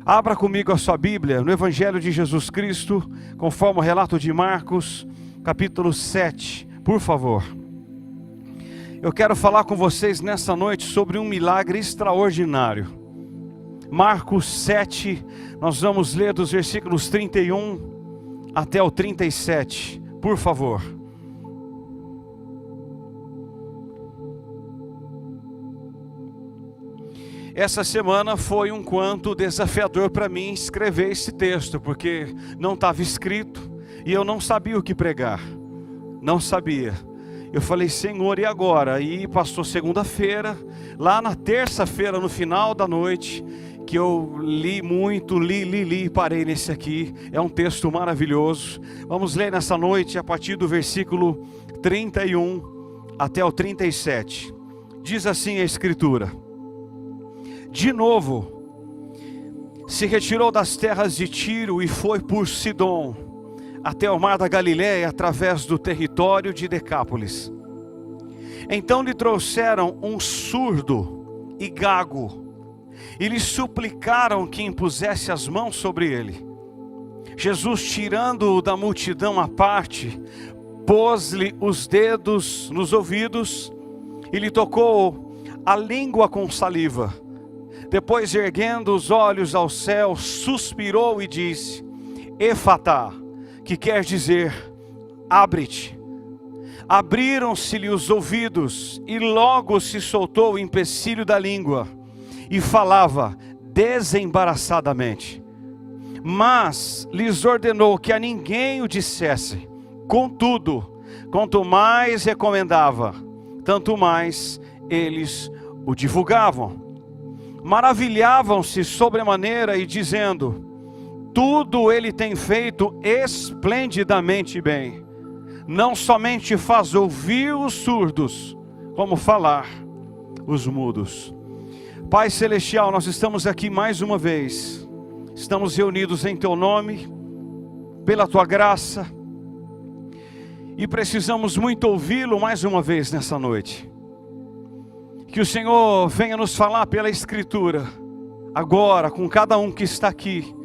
Abra comigo a sua Bíblia no Evangelho de Jesus Cristo, conforme o relato de Marcos, capítulo 7, por favor. Eu quero falar com vocês nessa noite sobre um milagre extraordinário. Marcos 7, nós vamos ler dos versículos 31 até o 37, por favor. Essa semana foi um quanto desafiador para mim escrever esse texto, porque não estava escrito e eu não sabia o que pregar, não sabia. Eu falei, Senhor, e agora? E passou segunda-feira, lá na terça-feira, no final da noite, que eu li muito, li e parei nesse aqui. É um texto maravilhoso. Vamos ler nessa noite a partir do versículo 31 até o 37. Diz assim a Escritura: de novo, se retirou das terras de Tiro e foi por Sidom, até o mar da Galileia, através do território de Decápolis. Então lhe trouxeram um surdo e gago, e lhe suplicaram que impusesse as mãos sobre ele. Jesus, tirando-o da multidão à parte, pôs-lhe os dedos nos ouvidos, e lhe tocou a língua com saliva. Depois, erguendo os olhos ao céu, suspirou e disse: Efatá, que quer dizer, abre-te. Abriram-se-lhe os ouvidos, e logo se soltou o empecilho da língua, e falava desembaraçadamente. Mas lhes ordenou que a ninguém o dissesse. Contudo, quanto mais recomendava, tanto mais eles o divulgavam. Maravilhavam-se sobremaneira e dizendo: tudo ele tem feito esplendidamente bem. Não somente faz ouvir os surdos, como falar os mudos. Pai Celestial, nós estamos aqui mais uma vez. Estamos reunidos em Teu nome, pela Tua graça. E precisamos muito ouvi-lo mais uma vez nessa noite. Que o Senhor venha nos falar pela Escritura, agora, com cada um que está aqui,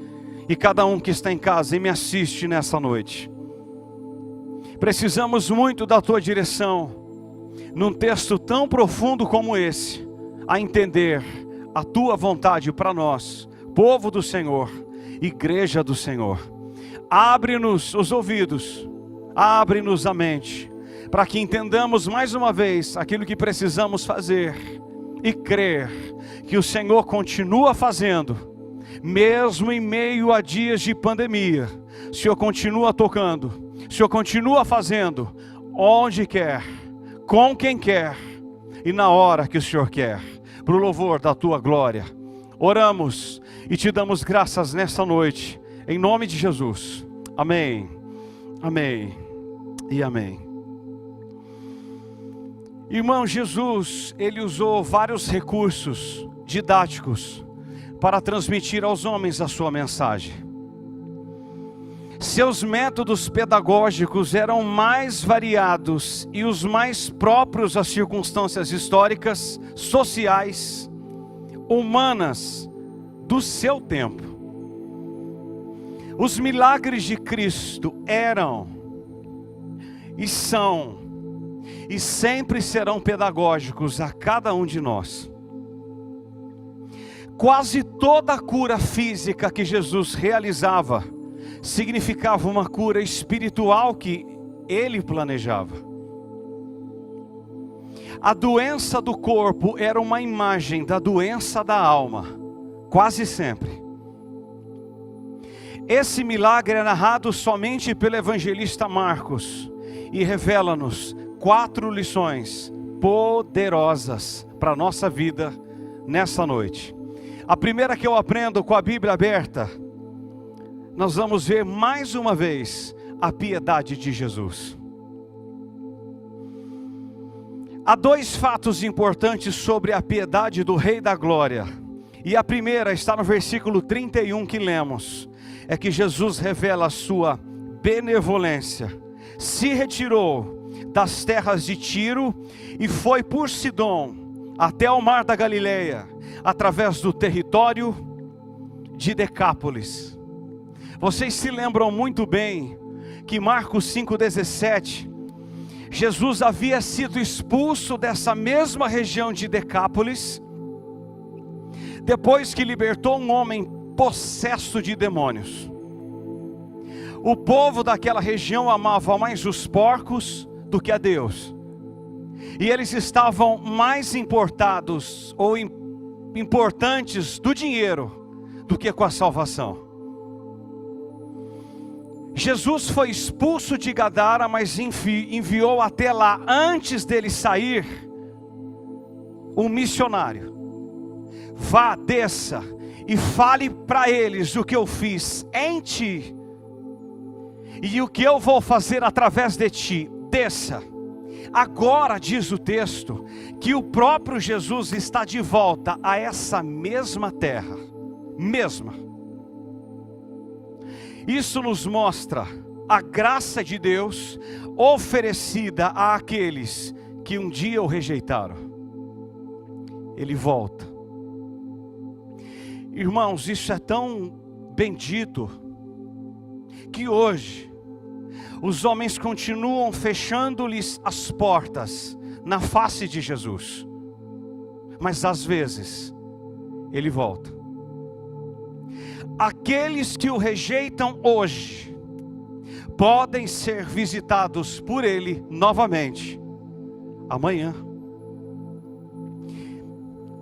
e cada um que está em casa e me assiste nessa noite. Precisamos muito da Tua direção, num texto tão profundo como esse, a entender a Tua vontade para nós, povo do Senhor, igreja do Senhor. Abre-nos os ouvidos, abre-nos a mente, para que entendamos mais uma vez aquilo que precisamos fazer e crer que o Senhor continua fazendo, mesmo em meio a dias de pandemia. O Senhor continua tocando, o Senhor continua fazendo, onde quer, com quem quer e na hora que o Senhor quer, para o louvor da Tua glória. Oramos e Te damos graças nessa noite, em nome de Jesus. Amém, amém e amém. Irmão, Jesus, Ele usou vários recursos didáticos para transmitir aos homens a sua mensagem. Seus métodos pedagógicos eram mais variados e os mais próprios às circunstâncias históricas, sociais, humanas do seu tempo. Os milagres de Cristo eram e são e sempre serão pedagógicos a cada um de nós. Quase toda a cura física que Jesus realizava significava uma cura espiritual que Ele planejava. A doença do corpo era uma imagem da doença da alma, quase sempre. Esse milagre é narrado somente pelo evangelista Marcos e revela-nos 4 lições poderosas para a nossa vida nessa noite. A primeira que eu aprendo com a Bíblia aberta, nós vamos ver mais uma vez a piedade de Jesus. Há 2 fatos importantes sobre a piedade do Rei da Glória. E a primeira está no versículo 31 que lemos. É que Jesus revela a sua benevolência. Se retirou das terras de Tiro e foi por Sidom até o mar da Galileia, através do território de Decápolis. Vocês se lembram muito bem que Marcos 5,17, Jesus havia sido expulso dessa mesma região de Decápolis, depois que libertou um homem possesso de demônios. O povo daquela região amava mais os porcos do que a Deus, e eles estavam mais importados ou importantes do dinheiro do que com a salvação. Jesus foi expulso de Gadara, mas enviou até lá, antes dele sair, um missionário. Vá, desça e fale para eles o que eu fiz em ti e o que eu vou fazer através de ti. Desça. Agora diz o texto que o próprio Jesus está de volta a essa mesma terra, Isso nos mostra a graça de Deus oferecida àqueles que um dia o rejeitaram. Ele volta. Irmãos, isso é tão bendito que hoje os homens continuam fechando-lhes as portas na face de Jesus, mas às vezes ele volta. Aqueles que o rejeitam hoje podem ser visitados por ele novamente amanhã.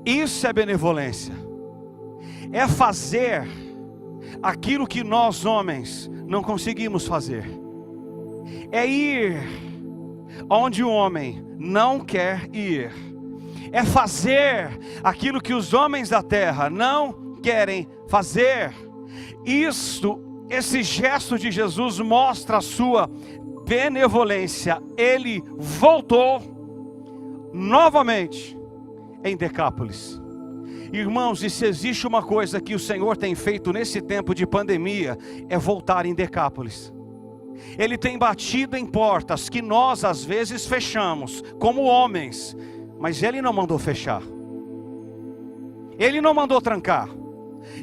Isso é benevolência. É fazer aquilo que nós homens não conseguimos fazer. É ir onde o homem não quer ir. É fazer aquilo que os homens da terra não querem fazer. Esse gesto de Jesus mostra a sua benevolência. Ele voltou novamente em Decápolis. Irmãos, e se existe uma coisa que o Senhor tem feito nesse tempo de pandemia, é voltar em Decápolis. Ele tem batido em portas que nós às vezes fechamos como homens, mas Ele não mandou fechar, Ele não mandou trancar.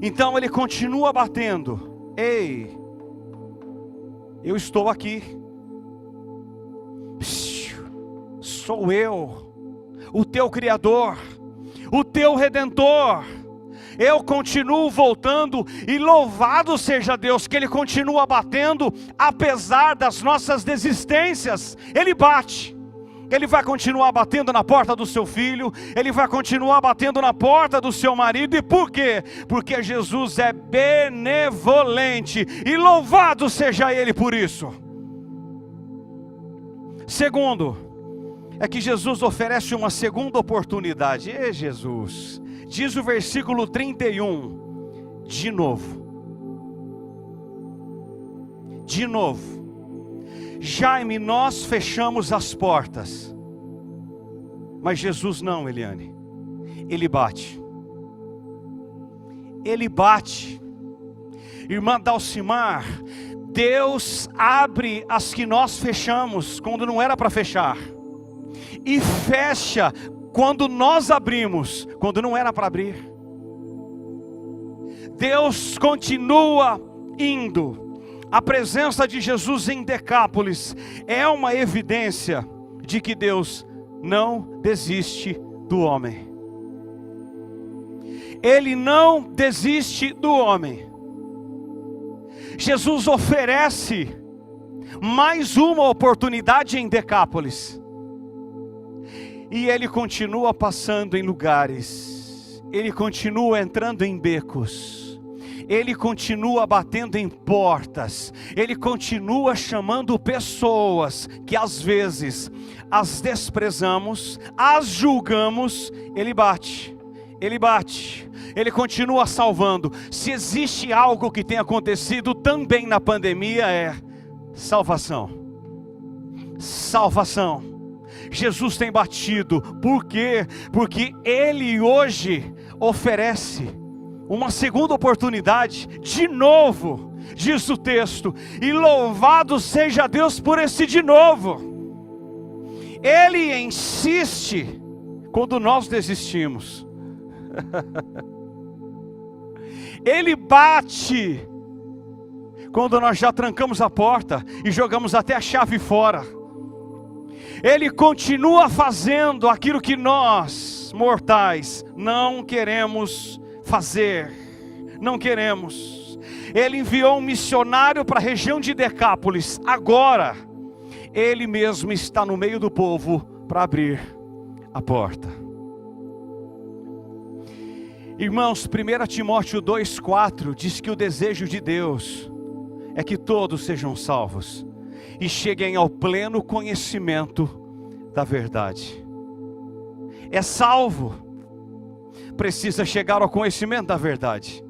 Então Ele continua batendo. Ei, eu estou aqui, sou eu, o teu Criador, o teu Redentor. Eu continuo voltando, e louvado seja Deus que Ele continua batendo, apesar das nossas desistências. Ele bate. Ele vai continuar batendo na porta do seu filho, Ele vai continuar batendo na porta do seu marido. E por quê? Porque Jesus é benevolente, e louvado seja Ele por isso. Segundo, é que Jesus oferece uma segunda oportunidade. Ei, Jesus, diz o versículo 31, de novo, Jaime, nós fechamos as portas, mas Jesus não, Eliane, Ele bate. Irmã Dalcimar, Deus abre as que nós fechamos quando não era para fechar, e fecha quando nós abrimos, quando não era para abrir. Deus continua indo. A presença de Jesus em Decápolis é uma evidência de que Deus não desiste do homem. Ele não desiste do homem. Jesus oferece mais uma oportunidade em Decápolis, e Ele continua passando em lugares, Ele continua entrando em becos, Ele continua batendo em portas, Ele continua chamando pessoas que às vezes as desprezamos, as julgamos. Ele bate, Ele continua salvando. Se existe algo que tem acontecido também na pandemia, é salvação. Jesus tem batido. Por quê? Porque Ele hoje oferece uma segunda oportunidade, de novo, diz o texto, e louvado seja Deus por esse de novo. Ele insiste quando nós desistimos. Ele bate quando nós já trancamos a porta e jogamos até a chave fora. Ele continua fazendo aquilo que nós, mortais, não queremos fazer. Não queremos. Ele enviou um missionário para a região de Decápolis. Agora, Ele mesmo está no meio do povo para abrir a porta. Irmãos, 1 Timóteo 2,4 diz que o desejo de Deus é que todos sejam salvos e cheguem ao pleno conhecimento da verdade. É salvo, precisa chegar ao conhecimento da verdade.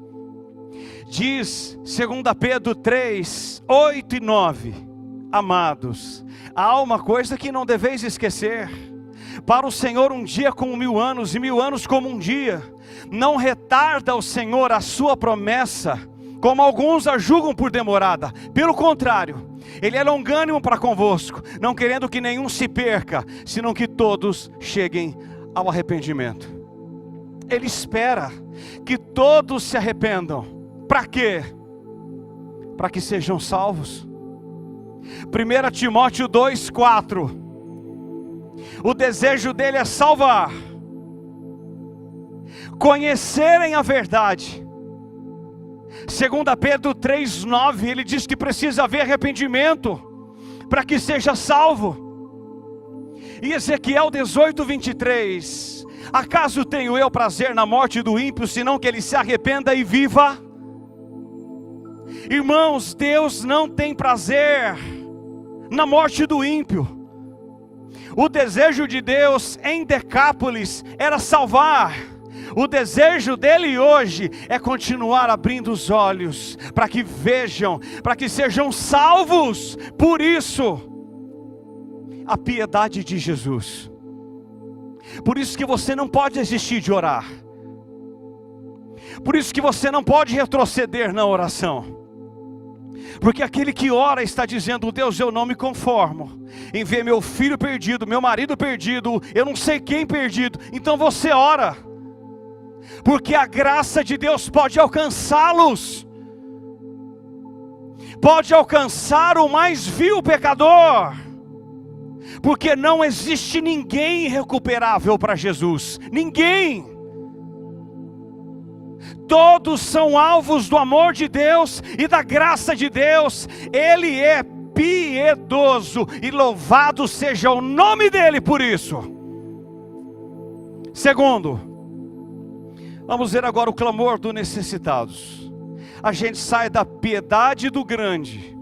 Diz 2 Pedro 3, 8 e 9: amados, há uma coisa que não deveis esquecer: para o Senhor um dia como 1000 anos, e 1000 anos como um dia. Não retarda o Senhor a sua promessa, como alguns a julgam por demorada. Pelo contrário, Ele é longânimo para convosco, não querendo que nenhum se perca, senão que todos cheguem ao arrependimento. Ele espera que todos se arrependam. Para quê? Para que sejam salvos. 1 Timóteo 2,4: o desejo dele é salvar, conhecerem a verdade. 2 Pedro 3,9, ele diz que precisa haver arrependimento para que seja salvo. E Ezequiel 18:23: acaso tenho eu prazer na morte do ímpio, senão que ele se arrependa e viva? Irmãos, Deus não tem prazer na morte do ímpio. O desejo de Deus em Decápolis era salvar. O desejo dele hoje é continuar abrindo os olhos, para que vejam, para que sejam salvos. Por isso, a piedade de Jesus. Por isso que você não pode desistir de orar. Por isso que você não pode retroceder na oração. Porque aquele que ora está dizendo: Deus, eu não me conformo em ver meu filho perdido, meu marido perdido, eu não sei quem perdido. Então você ora, porque a graça de Deus pode alcançá-los, pode alcançar o mais vil pecador, porque não existe ninguém irrecuperável para Jesus. Ninguém. Todos são alvos do amor de Deus e da graça de Deus. Ele é piedoso e louvado seja o nome dele por isso. Segundo, vamos ver agora o clamor dos necessitados. A gente sai da piedade do grande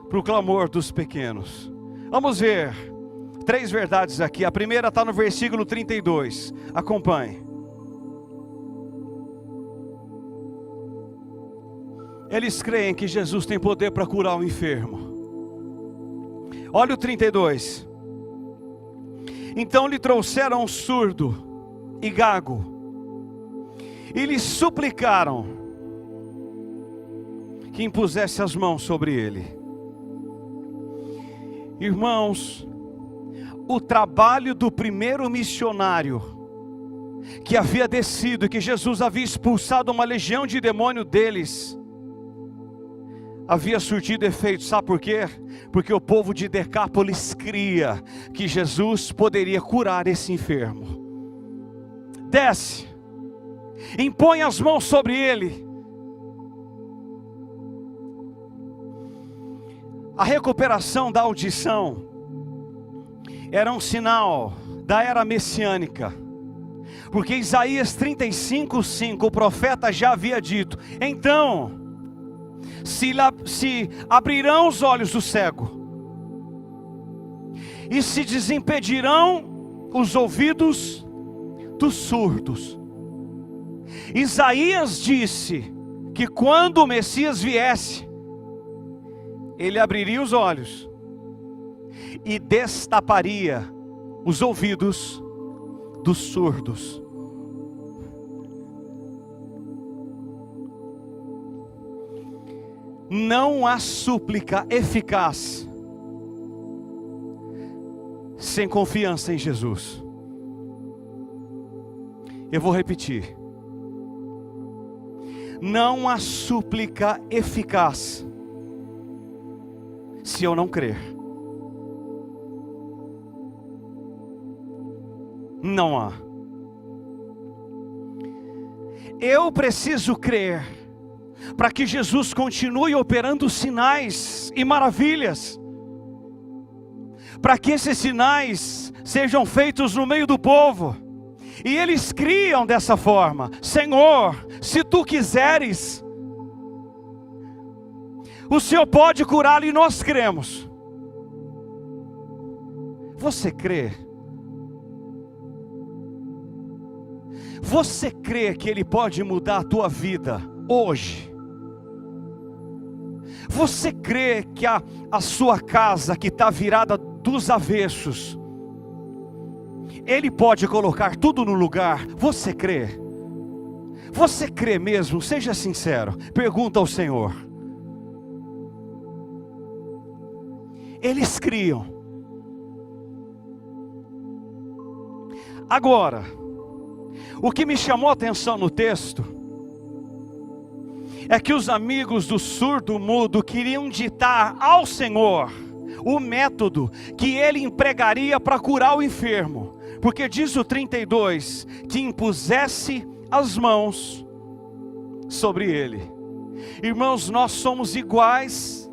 para o clamor dos pequenos. Vamos ver 3 verdades aqui. A primeira está no versículo 32. Acompanhe. Eles creem que Jesus tem poder para curar o enfermo. Olha o 32. Então lhe trouxeram um surdo e gago, e lhe suplicaram que impusesse as mãos sobre ele. Irmãos, o trabalho do primeiro missionário que havia descido, que Jesus havia expulsado uma legião de demônio deles, havia surtido efeito. Sabe por quê? Porque o povo de Decápolis cria que Jesus poderia curar esse enfermo. Desce, impõe as mãos sobre ele. A recuperação da audição era um sinal da era messiânica, porque Isaías 35:5, o profeta já havia dito: então se abrirão os olhos do cego, e se desimpedirão os ouvidos dos surdos. Isaías disse que quando o Messias viesse, ele abriria os olhos e destaparia os ouvidos dos surdos. Não há súplica eficaz sem confiança em Jesus. Eu vou repetir. Não há súplica eficaz se eu não crer. Não há. Eu preciso crer para que Jesus continue operando sinais e maravilhas, para que esses sinais sejam feitos no meio do povo, e eles criam dessa forma: Senhor, se tu quiseres, o Senhor pode curá-lo, e nós cremos. Você crê? Você crê que Ele pode mudar a tua vida hoje? Você crê que a sua casa que está virada dos avessos, Ele pode colocar tudo no lugar? Você crê? Você crê mesmo? Seja sincero, pergunta ao Senhor. Eles criam. Agora, o que me chamou a atenção no texto é que os amigos do surdo-mudo queriam ditar ao Senhor o método que Ele empregaria para curar o enfermo, porque diz o 32, que impusesse as mãos sobre ele. Irmãos, nós somos iguais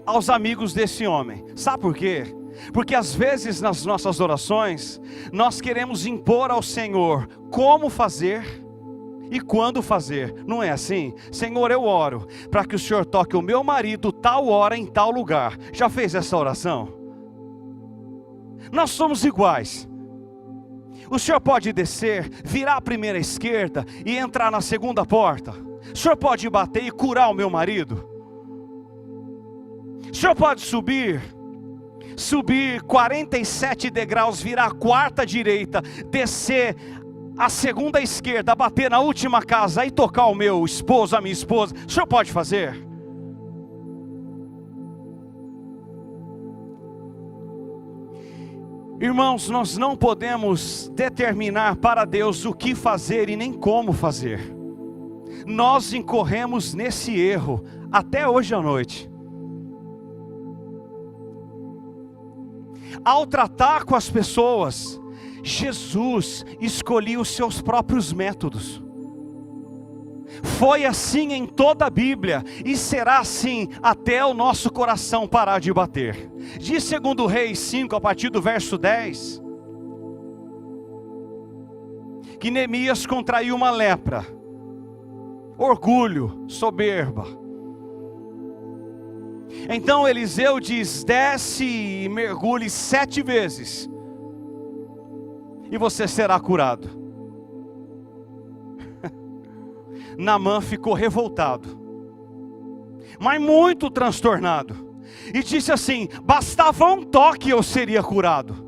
aos amigos desse homem. Sabe por quê? Porque às vezes nas nossas orações, nós queremos impor ao Senhor como fazer e quando fazer. Não é assim? Senhor, eu oro para que o Senhor toque o meu marido tal hora em tal lugar. Já fez essa oração? Nós somos iguais. O Senhor pode descer, virar a primeira esquerda e entrar na segunda porta. O Senhor pode bater e curar o meu marido. O Senhor pode subir 47 degraus, virar a quarta direita, descer a segunda esquerda, bater na última casa e tocar o meu esposo, a minha esposa. O Senhor pode fazer? Irmãos, nós não podemos determinar para Deus o que fazer e nem como fazer. Nós incorremos nesse erro até hoje à noite. Ao tratar com as pessoas, Jesus escolhia os seus próprios métodos. Foi assim em toda a Bíblia, e será assim até o nosso coração parar de bater. Diz 2 Reis 5, a partir do verso 10, que Neemias contraiu uma lepra, orgulho, soberba. Então Eliseu diz: desce e mergulhe 7 vezes, e você será curado. Naamã ficou revoltado, mas muito transtornado, e disse assim: bastava um toque eu seria curado.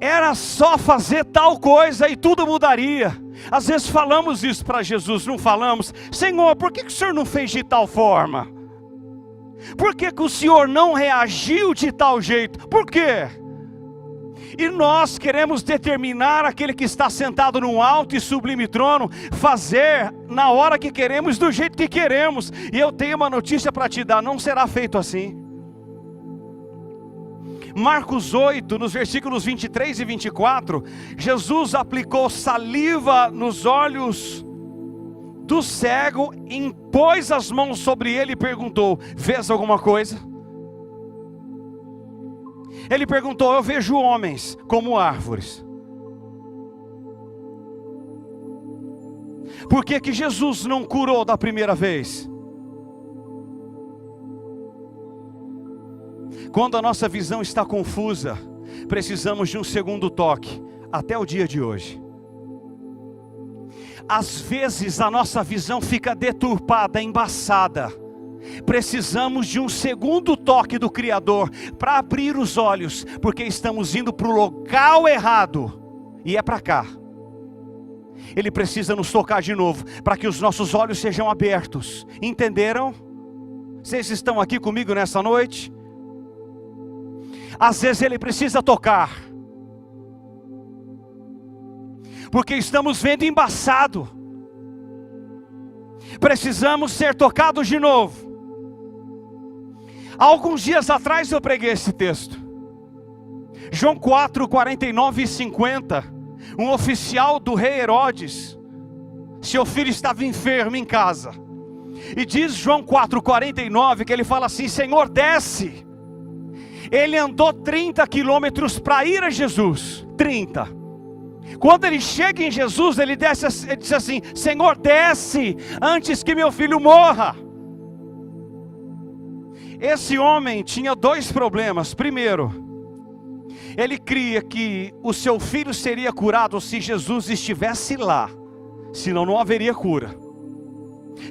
Era só fazer tal coisa e tudo mudaria. Às vezes falamos isso para Jesus, não falamos? Senhor, por que o Senhor não fez de tal forma? Por que o Senhor não reagiu de tal jeito? Por quê? E nós queremos determinar aquele que está sentado num alto e sublime trono, fazer na hora que queremos, do jeito que queremos. E eu tenho uma notícia para te dar: não será feito assim. Marcos 8, nos versículos 23 e 24, Jesus aplicou saliva nos olhos do cego, impôs as mãos sobre ele e perguntou: vês alguma coisa? Ele perguntou: eu vejo homens como árvores. Por que que Jesus não curou da primeira vez? Quando a nossa visão está confusa, precisamos de um segundo toque, até o dia de hoje. Às vezes a nossa visão fica deturpada, embaçada. Precisamos de um segundo toque do Criador para abrir os olhos, porque estamos indo para o local errado, e é para cá. Ele precisa nos tocar de novo, para que os nossos olhos sejam abertos. Entenderam? Vocês estão aqui comigo nessa noite? Às vezes Ele precisa tocar, porque estamos vendo embaçado. Precisamos ser tocados de novo. Há alguns dias atrás eu preguei esse texto. João 4, 49 e 50. Um oficial do rei Herodes, seu filho estava enfermo em casa. E diz João 4, 49 que ele fala assim: Senhor, desce. Ele andou 30 quilômetros para ir a Jesus. 30. Quando ele chega em Jesus, ele diz assim: Senhor, desce antes que meu filho morra. Esse homem tinha dois problemas. Primeiro, ele cria que o seu filho seria curado se Jesus estivesse lá, senão não haveria cura.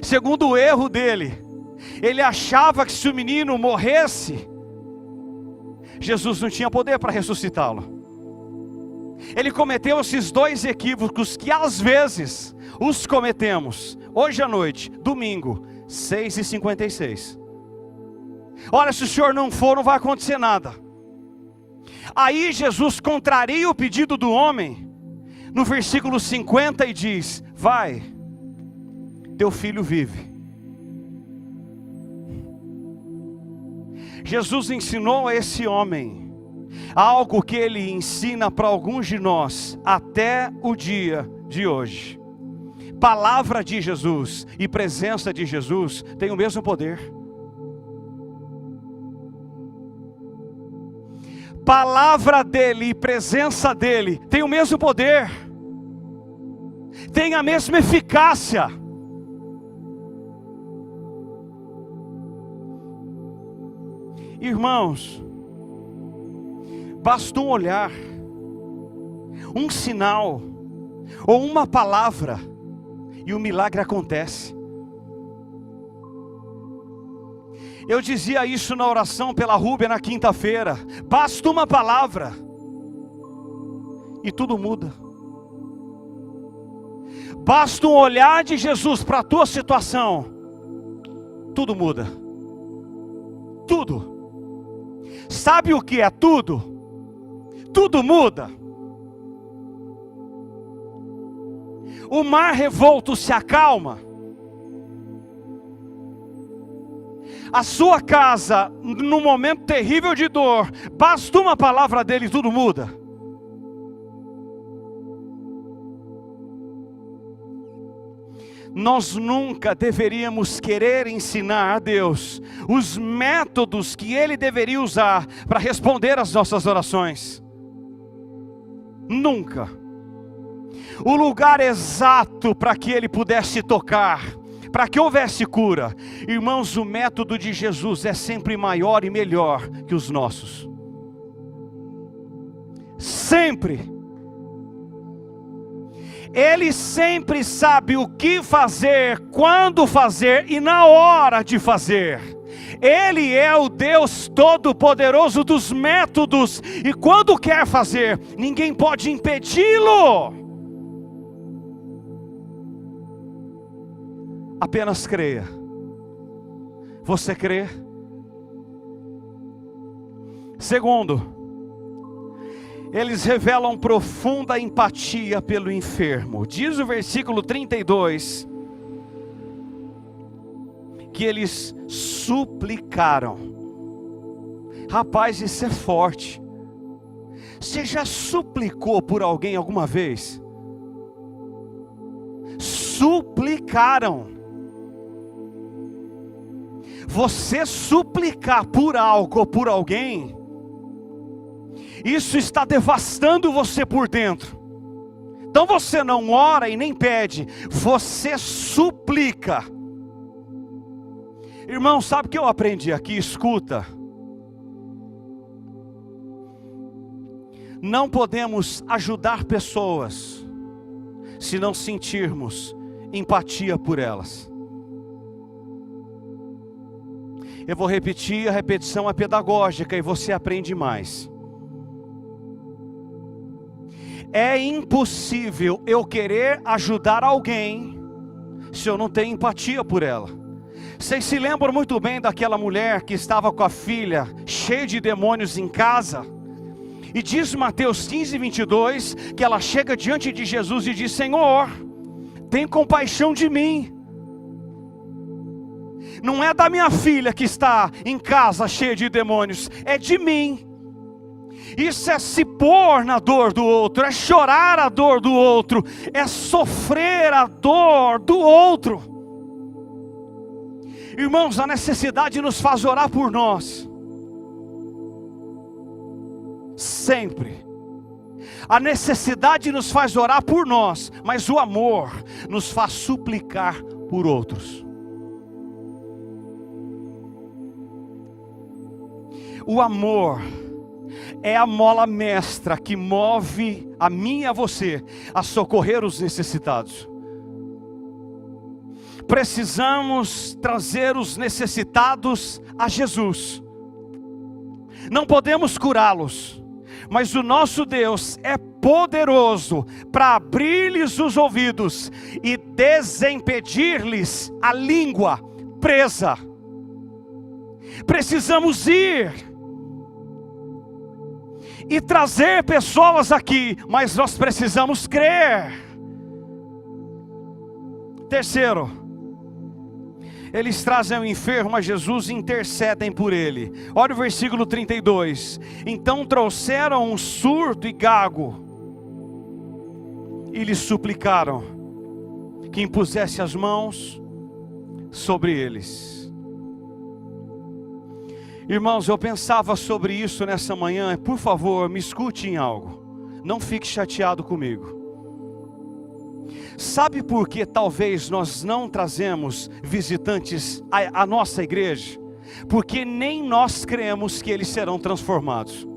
Segundo o erro dele, ele achava que se o menino morresse, Jesus não tinha poder para ressuscitá-lo. Ele cometeu esses dois equívocos que às vezes os cometemos. Hoje à noite, domingo, 6h56. Olha, se o senhor não for, não vai acontecer nada. Aí Jesus contraria o pedido do homem, no versículo 50, e diz: vai, teu filho vive. Jesus ensinou a esse homem algo que ele ensina para alguns de nós até o dia de hoje. Palavra de Jesus e presença de Jesus tem o mesmo poder. Palavra dele e presença dele tem o mesmo poder, tem a mesma eficácia. Irmãos, basta um olhar, um sinal ou uma palavra e o milagre acontece. Eu dizia isso na oração pela Rúbia na quinta-feira. Basta uma palavra e tudo muda. Basta um olhar de Jesus para a tua situação, tudo muda. Tudo. Sabe o que é tudo? Tudo muda. O mar revolto se acalma. A sua casa, num momento terrível de dor, basta uma palavra dele e tudo muda. Nós nunca deveríamos querer ensinar a Deus os métodos que Ele deveria usar para responder às nossas orações. Nunca. O lugar exato para que Ele pudesse tocar, para que houvesse cura. Irmãos, o método de Jesus é sempre maior e melhor que os nossos. Sempre. Ele sempre sabe o que fazer, quando fazer e na hora de fazer. Ele é o Deus Todo-Poderoso dos métodos, e quando quer fazer, ninguém pode impedi-lo. Apenas creia. Você crê? Segundo, eles revelam profunda empatia pelo enfermo. Diz o versículo 32, que eles suplicaram. Rapaz, isso é forte. Você já suplicou por alguém alguma vez? Suplicaram. Você suplicar por algo ou por alguém, isso está devastando você por dentro. Então você não ora e nem pede, você suplica. Irmão, sabe o que eu aprendi aqui? Escuta. Não podemos ajudar pessoas se não sentirmos empatia por elas. Eu vou repetir, a repetição é pedagógica e você aprende mais. É impossível eu querer ajudar alguém se eu não tenho empatia por ela. Vocês se lembram muito bem daquela mulher que estava com a filha cheia de demônios em casa? E diz Mateus 15, 22, que ela chega diante de Jesus e diz: Senhor, tem compaixão de mim. Não é da minha filha que está em casa cheia de demônios, é de mim. Isso é se pôr na dor do outro, é chorar a dor do outro, é sofrer a dor do outro. Irmãos, a necessidade nos faz orar por nós. Sempre. A necessidade nos faz orar por nós, mas o amor nos faz suplicar por outros. O amor é a mola mestra que move a mim e a você a socorrer os necessitados. Precisamos trazer os necessitados a Jesus. Não podemos curá-los, mas o nosso Deus é poderoso para abrir-lhes os ouvidos e desimpedir-lhes a língua presa. Precisamos ir e trazer pessoas aqui, mas nós precisamos crer. Terceiro, eles trazem o enfermo a Jesus e intercedem por ele. Olha o versículo 32. Então trouxeram um surdo e gago e lhe suplicaram que impusesse as mãos sobre eles. Irmãos, eu pensava sobre isso nessa manhã. Por favor, me escute em algo. Não fique chateado comigo. Sabe por que talvez nós não trazemos visitantes à nossa igreja? Porque nem nós cremos que eles serão transformados.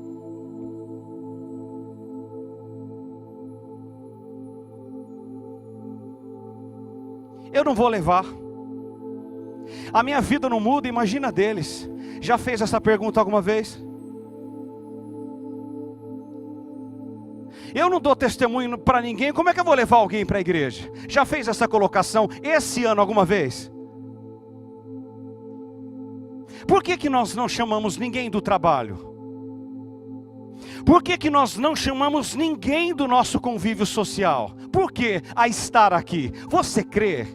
Eu não vou levar. A minha vida não muda, imagina deles. Já fez essa pergunta alguma vez? Eu não dou testemunho para ninguém, como é que eu vou levar alguém para a igreja? Já fez essa colocação esse ano alguma vez? Por que nós não chamamos ninguém do trabalho? Por que nós não chamamos ninguém do nosso convívio social? Por que a estar aqui? Você crê?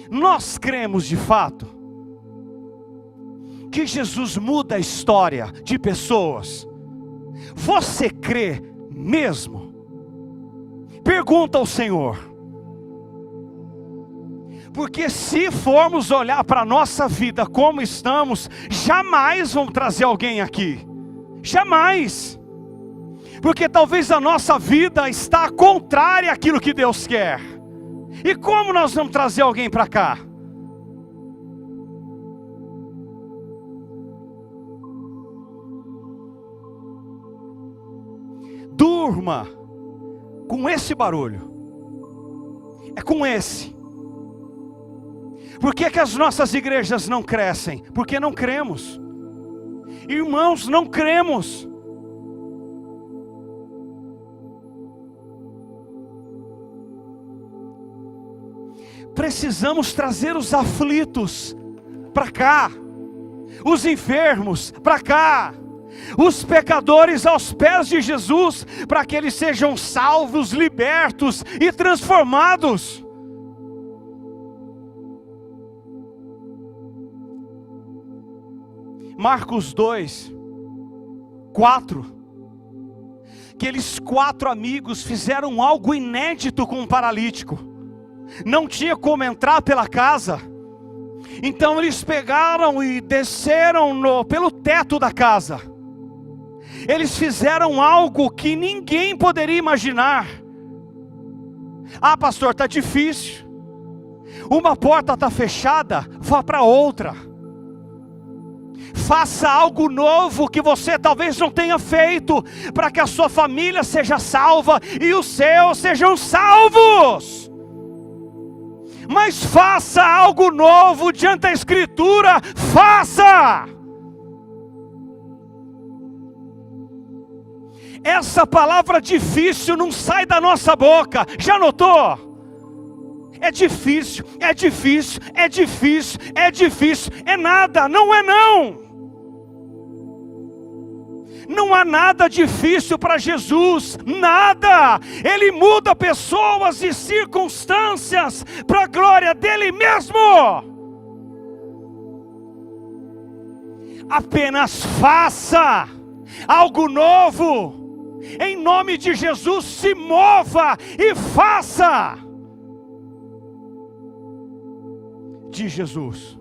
Nós cremos de fato que Jesus muda a história de pessoas. Você crê mesmo? Pergunta ao Senhor. Porque se formos olhar para a nossa vida como estamos, jamais vamos trazer alguém aqui. Jamais. Porque talvez a nossa vida está contrária àquilo que Deus quer. E como nós vamos trazer alguém para cá? Durma com esse barulho. É com esse. Por que as nossas igrejas não crescem? Porque não cremos. Irmãos, não cremos. Precisamos trazer os aflitos para cá, os enfermos para cá, os pecadores aos pés de Jesus, para que eles sejam salvos, libertos e transformados. Marcos 2, 4. Aqueles 4 amigos fizeram algo inédito com um paralítico. Não tinha como entrar pela casa. Então eles pegaram e desceram pelo teto da casa. Eles fizeram algo que ninguém poderia imaginar. Ah, pastor, está difícil. Uma porta está fechada, vá para outra. Faça algo novo que você talvez não tenha feito, para que a sua família seja salva e os seus sejam salvos. Mas faça algo novo diante da Escritura, faça! Essa palavra difícil não sai da nossa boca, já notou? É difícil, é difícil, é difícil, é difícil, é nada, não é não. Não há nada difícil para Jesus, nada. Ele muda pessoas e circunstâncias para a glória dele mesmo. Apenas faça algo novo. Em nome de Jesus, se mova e faça. De Jesus.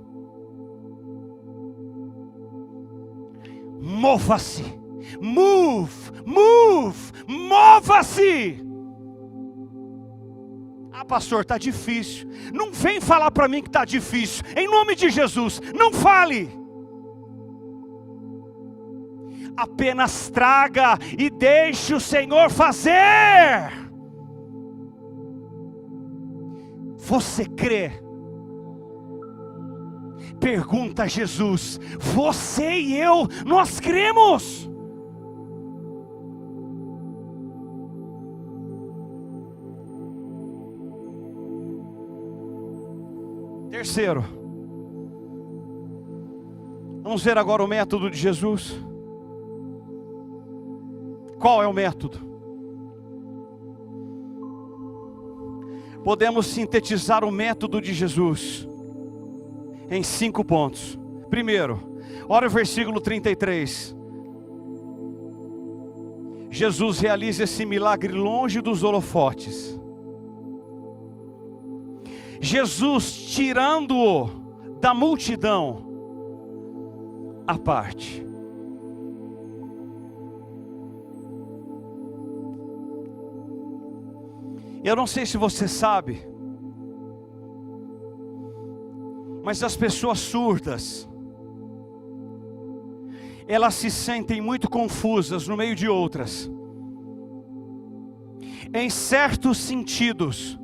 Mova-se. Mova-se. Ah, pastor, está difícil. Não vem falar para mim que está difícil. Em nome de Jesus, não fale. Apenas traga e deixe o Senhor fazer. Você crê? Pergunta a Jesus. Você e eu, nós cremos. Terceiro, vamos ver agora o método de Jesus. Qual é o método? Podemos sintetizar o método de Jesus em 5 pontos. Primeiro, olha o versículo 33. Jesus realiza esse milagre longe dos holofotes. Jesus tirando-o da multidão à parte. Eu não sei se você sabe, mas as pessoas surdas, elas se sentem muito confusas no meio de outras. Em certos sentidos,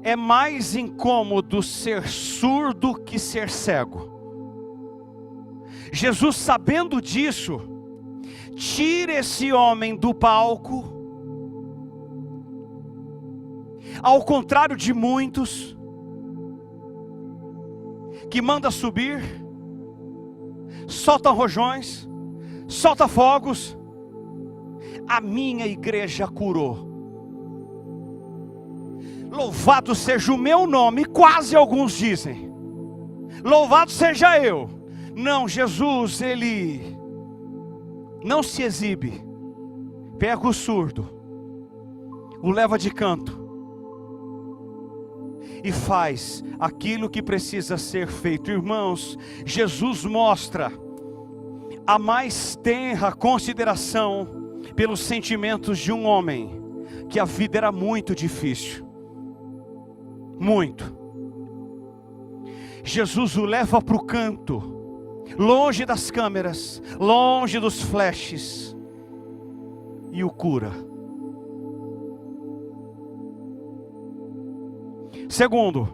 é mais incômodo ser surdo que ser cego. Jesus, sabendo disso, tira esse homem do palco. Ao contrário de muitos, que manda subir, solta rojões, solta fogos, a minha igreja curou. Louvado seja o meu nome, quase alguns dizem. Louvado seja eu. Não, Jesus, ele não se exibe. Pega o surdo, o leva de canto e faz aquilo que precisa ser feito. Irmãos, Jesus mostra a mais tenra consideração pelos sentimentos de um homem, que a vida era muito difícil. Muito. Jesus o leva para o canto, longe das câmeras, longe dos flashes, e o cura. Segundo,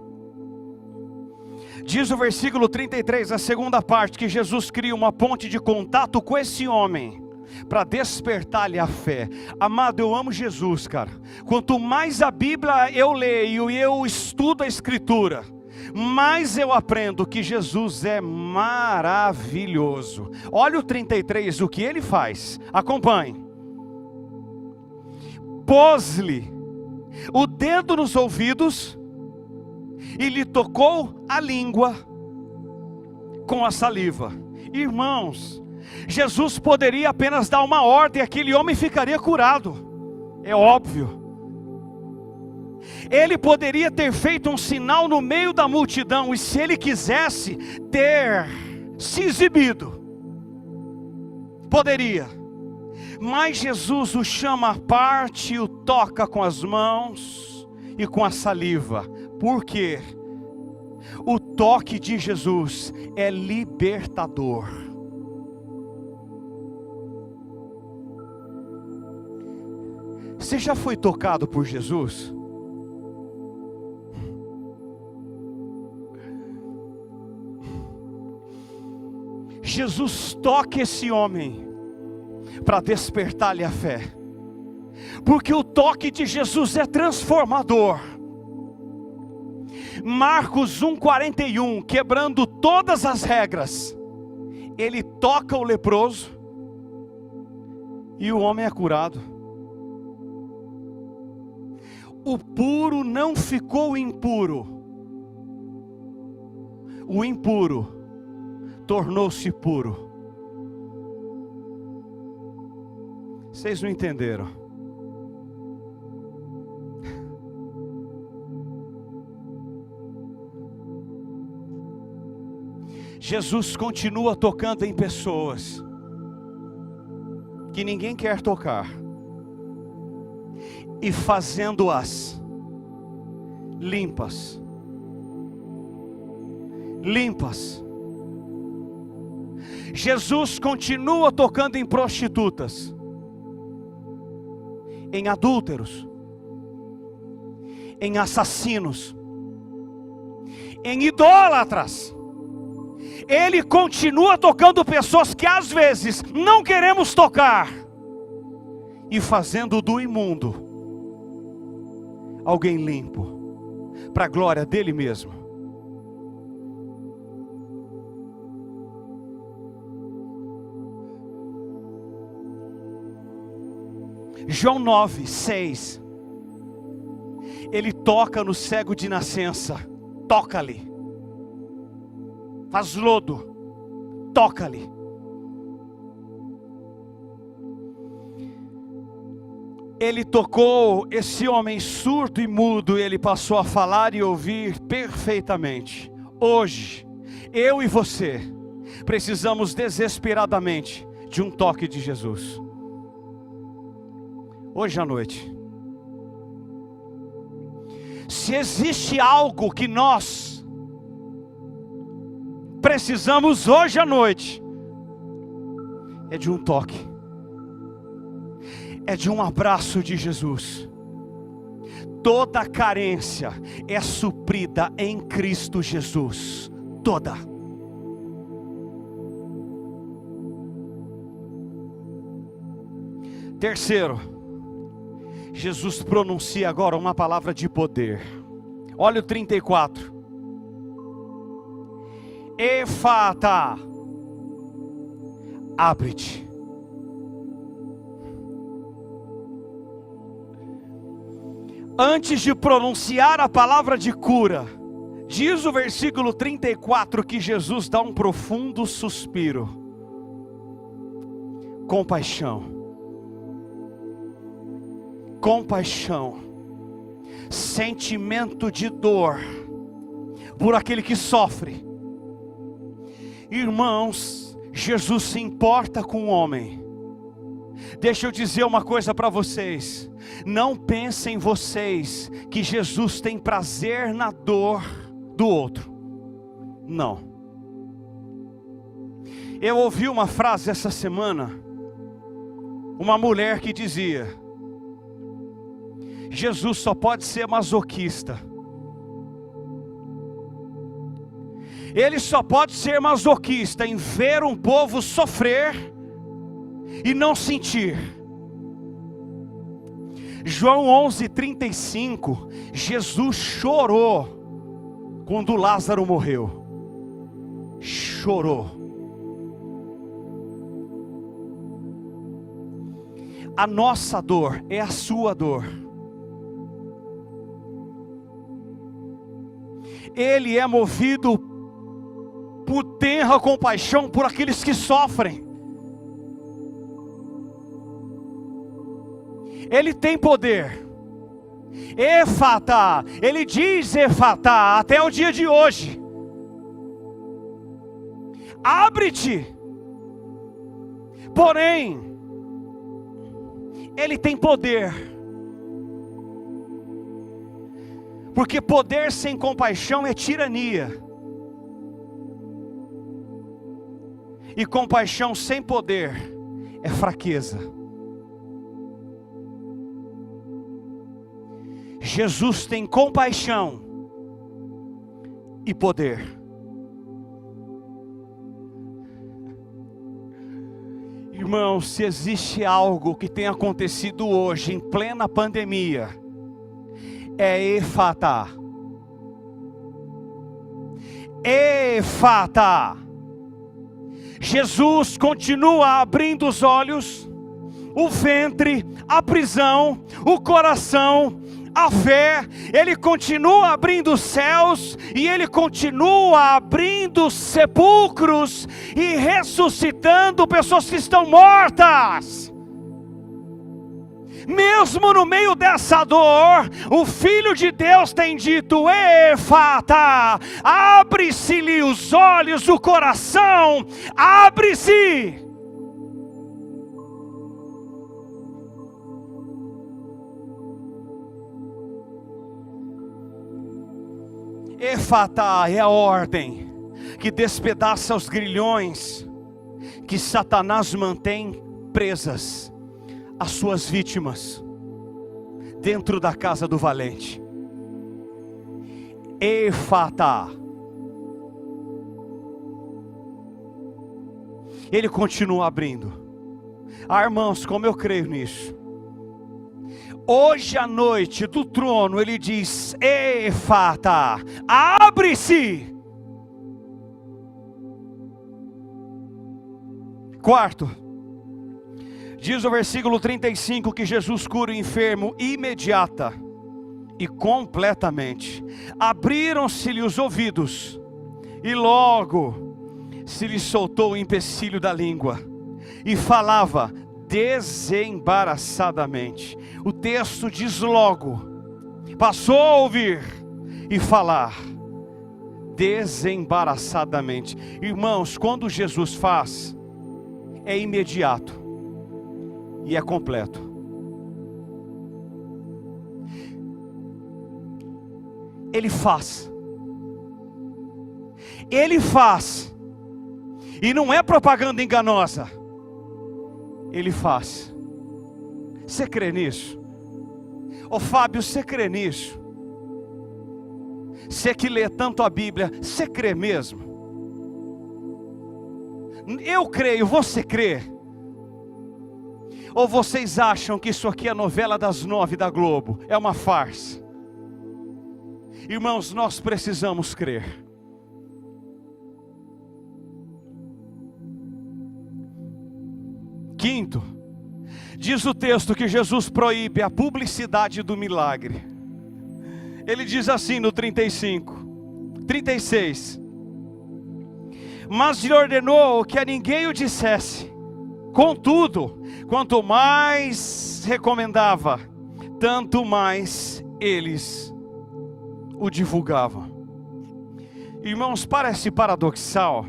diz o versículo 33, a segunda parte, que Jesus cria uma ponte de contato com esse homem, para despertar-lhe a fé. Amado, eu amo Jesus, cara. Quanto mais a Bíblia eu leio e eu estudo a Escritura, mais eu aprendo que Jesus é maravilhoso. Olha o 33, o que ele faz. Acompanhe. Pôs-lhe o dedo nos ouvidos e lhe tocou a língua com a saliva. Irmãos, Jesus poderia apenas dar uma ordem, aquele homem ficaria curado. É óbvio. Ele poderia ter feito um sinal no meio da multidão, e se ele quisesse ter se exibido, poderia. Mas Jesus o chama à parte, o toca com as mãos e com a saliva. Por quê? O toque de Jesus é libertador. Você já foi tocado por Jesus? Jesus toca esse homem para despertar-lhe a fé, porque o toque de Jesus é transformador. Marcos 1,41, quebrando todas as regras, ele toca o leproso, E o homem é curado. O puro não ficou impuro. O impuro tornou-se puro. Vocês não entenderam? Jesus continua tocando em pessoas que ninguém quer tocar e fazendo-as limpas. Limpas. Jesus continua tocando em prostitutas, em adúlteros, em assassinos, em idólatras. Ele continua tocando pessoas que às vezes não queremos tocar e fazendo do imundo alguém limpo para a glória dele mesmo. João 9:6. Ele toca no cego de nascença. Toca-lhe. Faz lodo. Toca-lhe. Ele tocou esse homem surdo e mudo. E ele passou a falar e ouvir perfeitamente. Hoje, eu e você precisamos desesperadamente de um toque de Jesus. Hoje à noite. Se existe algo que nós precisamos hoje à noite, é de um toque, é de um abraço de Jesus. Toda carência é suprida em Cristo Jesus. Toda. Terceiro, Jesus pronuncia agora uma palavra de poder. Olha o 34. Efata, abre-te. Antes de pronunciar a palavra de cura, diz o versículo 34 que Jesus dá um profundo suspiro. Compaixão. Compaixão, sentimento de dor por aquele que sofre. Irmãos, Jesus se importa com o homem. Deixa eu dizer uma coisa para vocês. Não pensem vocês que Jesus tem prazer na dor do outro. Não. Eu ouvi uma frase essa semana. Uma mulher que dizia: Jesus só pode ser masoquista. Ele só pode ser masoquista em ver um povo sofrer e não sentir. João 11:35, Jesus chorou quando Lázaro morreu. Chorou. A nossa dor é a sua dor. Ele é movido por tenra compaixão por aqueles que sofrem. Ele tem poder. Efata, ele diz Efata até o dia de hoje. Abre-te. Porém, ele tem poder. Porque poder sem compaixão é tirania. E compaixão sem poder é fraqueza. Jesus tem compaixão e poder. Irmãos, se existe algo que tem acontecido hoje em plena pandemia, é Efata. Efata. Jesus continua abrindo os olhos o ventre, a prisão, o coração, a fé. Ele continua abrindo os céus, e Ele continua abrindo sepulcros e ressuscitando pessoas que estão mortas. Mesmo no meio dessa dor, o Filho de Deus tem dito: Efata, abre-se-lhe os olhos, o coração, abre-se. Efata é a ordem que despedaça os grilhões que Satanás mantém presas as suas vítimas dentro da casa do valente. Efata. Ele continua abrindo. Irmãos, como eu creio nisso. Hoje à noite do trono Ele diz: Efata, abre-se. Quarto, diz o versículo 35 que Jesus cura o enfermo imediata e completamente. Abriram-se-lhe os ouvidos, e logo se lhe soltou o empecilho da língua, e falava desembaraçadamente. O texto diz logo, passou a ouvir e falar desembaraçadamente. Irmãos, quando Jesus faz, é imediato e é completo. Ele faz. Ele faz. E não é propaganda enganosa. Ele faz. Você crê nisso? Ô Fábio, você crê nisso? Você que lê tanto a Bíblia, você crê mesmo? Eu creio, você crê? Ou vocês acham que isso aqui é a novela das 9 da Globo? É uma farsa? Irmãos, nós precisamos crer. Quinto, diz o texto que Jesus proíbe a publicidade do milagre. Ele diz assim no 36. Mas lhe ordenou que a ninguém o dissesse. Contudo, quanto mais recomendava, tanto mais eles o divulgavam. Irmãos, parece paradoxal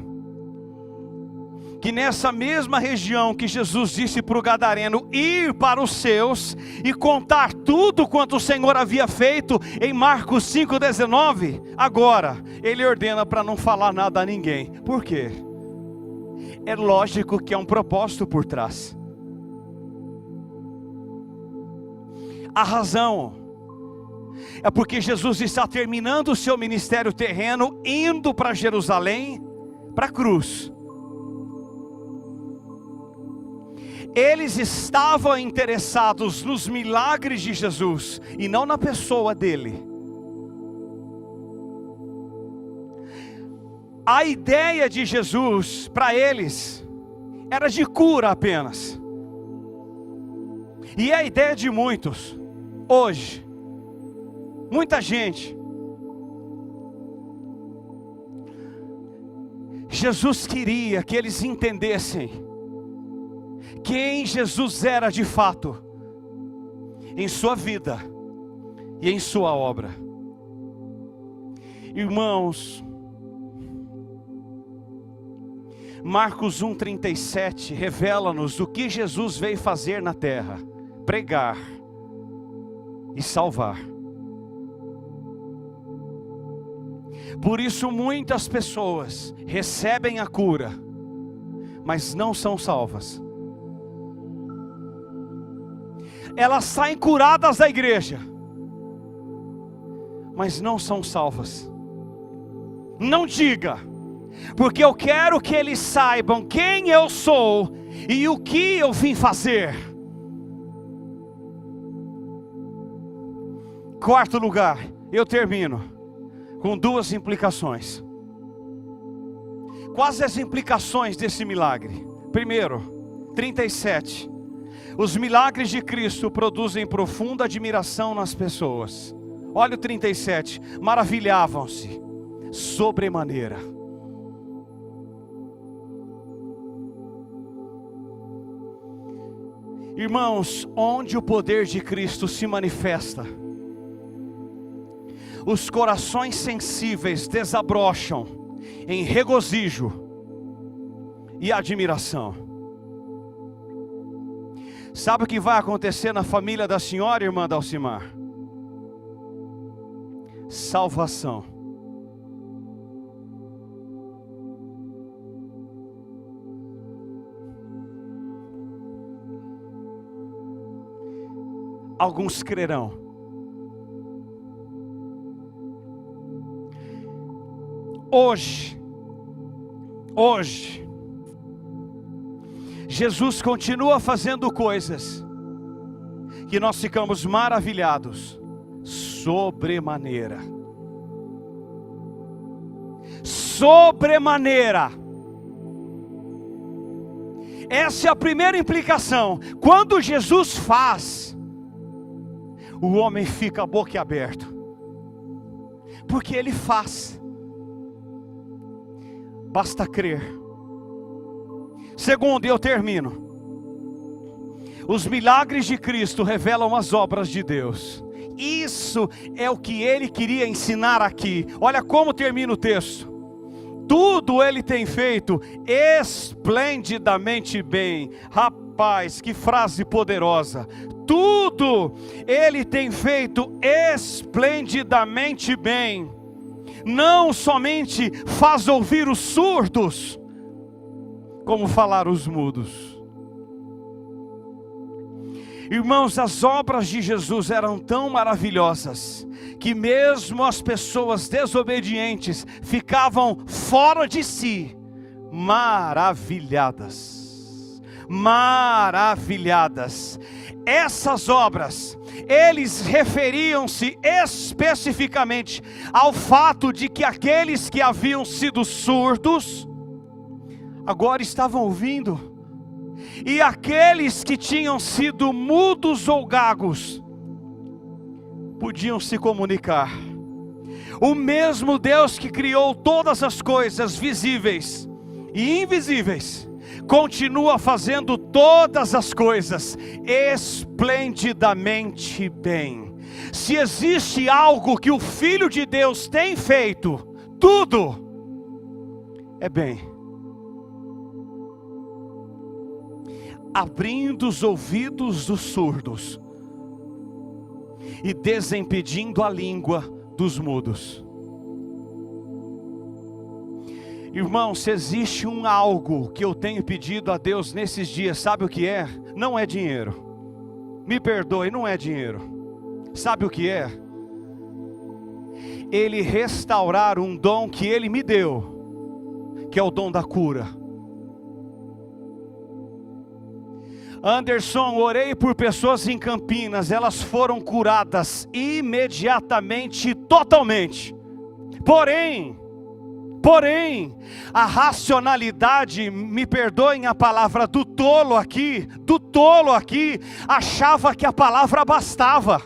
que nessa mesma região que Jesus disse para o gadareno ir para os seus e contar tudo quanto o Senhor havia feito em Marcos 5,19, agora ele ordena para não falar nada a ninguém. Por quê? É lógico que há um propósito por trás. A razão é porque Jesus está terminando o seu ministério terreno, indo para Jerusalém, para a cruz. Eles estavam interessados nos milagres de Jesus e não na pessoa dele. A ideia de Jesus para eles era de cura apenas. E é a ideia de muitos hoje. Muita gente. Jesus queria que eles entendessem quem Jesus era de fato, em sua vida e em sua obra. Irmãos, Marcos 1,37 revela-nos o que Jesus veio fazer na terra: pregar e salvar. Por isso muitas pessoas recebem a cura, mas não são salvas. Elas saem curadas da igreja, mas não são salvas. Não diga, porque eu quero que eles saibam quem eu sou e o que eu vim fazer. Quarto lugar, eu termino com duas implicações. Quais as implicações desse milagre? Primeiro, 37. Os milagres de Cristo produzem profunda admiração nas pessoas. Olha o 37, maravilhavam-se sobremaneira. Irmãos, onde o poder de Cristo se manifesta, os corações sensíveis desabrocham em regozijo e admiração. Sabe o que vai acontecer na família da senhora, irmã Dalcimar? Salvação. Alguns crerão. Hoje, Jesus continua fazendo coisas que nós ficamos maravilhados, sobremaneira. Sobremaneira. Essa é a primeira implicação. Quando Jesus faz, o homem fica boquiaberto, porque Ele faz. Basta crer. Segundo, e eu termino, os milagres de Cristo revelam as obras de Deus. Isso é o que Ele queria ensinar aqui. Olha como termina o texto. Tudo Ele tem feito esplendidamente bem. Rapaz, que frase poderosa. Tudo Ele tem feito esplendidamente bem. Não somente faz ouvir os surdos, como falar os mudos. Irmãos, as obras de Jesus eram tão maravilhosas, que mesmo as pessoas desobedientes ficavam fora de si, maravilhadas. Maravilhadas. Essas obras, eles referiam-se especificamente ao fato de que aqueles que haviam sido surdos, agora estavam ouvindo, e aqueles que tinham sido mudos ou gagos, podiam se comunicar. O mesmo Deus que criou todas as coisas visíveis e invisíveis, continua fazendo todas as coisas esplendidamente bem. Se existe algo que o Filho de Deus tem feito, tudo é bem. Abrindo os ouvidos dos surdos e desimpedindo a língua dos mudos. Irmão, se existe algo que eu tenho pedido a Deus nesses dias, sabe o que é? Não é dinheiro. Me perdoe, não é dinheiro. Sabe o que é? Ele restaurar um dom que Ele me deu, que é o dom da cura. Anderson, orei por pessoas em Campinas, elas foram curadas imediatamente, totalmente. Porém, a racionalidade, me perdoem a palavra do tolo aqui, achava que a palavra bastava.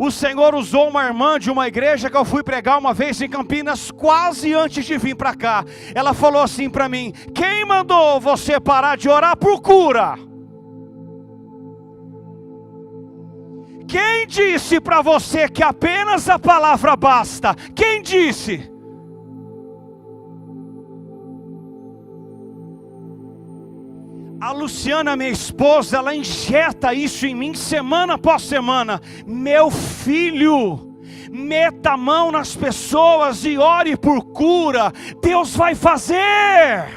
O Senhor usou uma irmã de uma igreja que eu fui pregar uma vez em Campinas, quase antes de vir para cá. Ela falou assim para mim: quem mandou você parar de orar por cura? Quem disse para você que apenas a palavra basta? Quem disse? A Luciana, minha esposa, ela injeta isso em mim semana após semana. Meu filho, meta a mão nas pessoas e ore por cura. Deus vai fazer.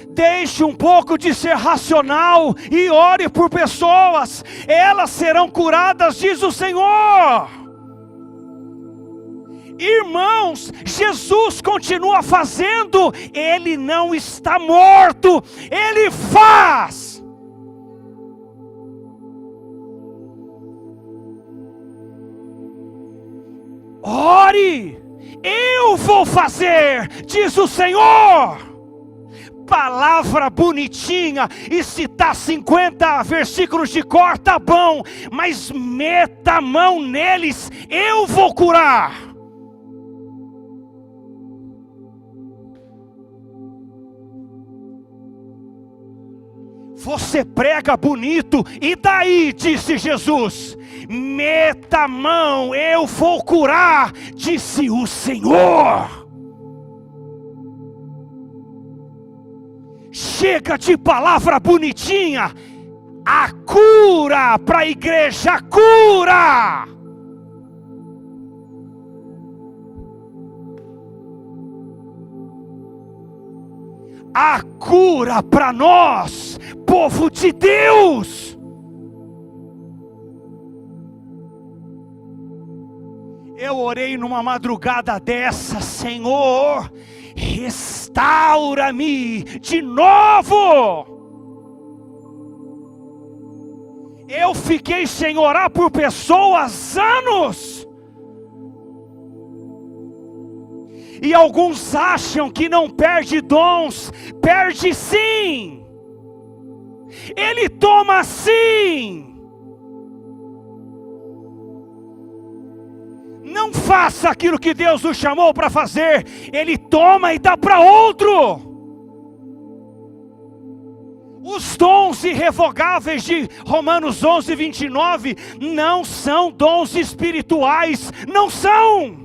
Deixe um pouco de ser racional e ore por pessoas. Elas serão curadas, diz o Senhor. Irmãos, Jesus continua fazendo, Ele não está morto, Ele faz. Ore, eu vou fazer, diz o Senhor. palavra bonitinha, e se está 50 versículos de cor, tá bom, mas meta a mão neles, eu vou curar. Você prega bonito, e daí, disse Jesus, meta a mão, eu vou curar, disse o Senhor. Chega de palavra bonitinha, a cura para a igreja, cura. A cura para nós, povo de Deus. Eu orei numa madrugada dessa, Senhor, restaura-me de novo. Eu fiquei sem orar por pessoas anos. E alguns acham que não perde dons, perde sim. Ele toma sim. Não faça aquilo que Deus o chamou para fazer. Ele toma e dá para outro. Os dons irrevogáveis de Romanos 11, 29 não são dons espirituais, não são.